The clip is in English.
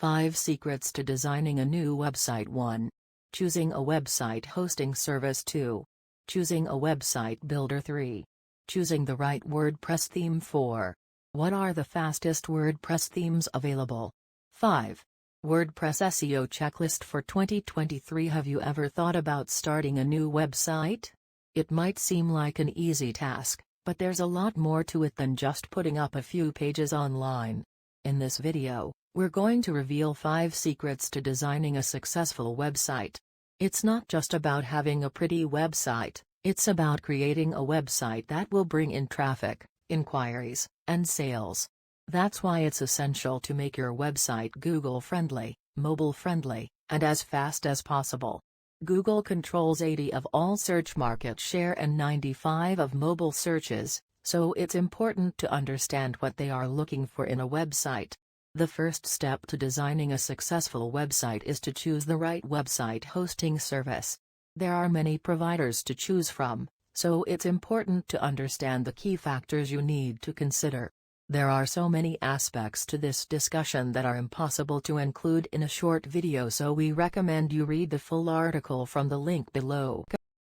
5 Secrets to Designing a New Website. 1. Choosing a website hosting service. 2. Choosing a website builder. 3. Choosing the right WordPress theme. 4. What are the fastest WordPress themes available? 5. WordPress SEO checklist for 2023. Have you ever thought about starting a new website? It might seem like an easy task, but there's a lot more to it than just putting up a few pages online. In this video, we're going to reveal 5 secrets to designing a successful website. It's not just about having a pretty website, it's about creating a website that will bring in traffic, inquiries, and sales. That's why it's essential to make your website Google-friendly, mobile-friendly, and as fast as possible. Google controls 80% of all search market share and 95% of mobile searches, so it's important to understand what they are looking for in a website. The first step to designing a successful website is to choose the right website hosting service. There are many providers to choose from, so it's important to understand the key factors you need to consider. There are so many aspects to this discussion that are impossible to include in a short video, so we recommend you read the full article from the link below.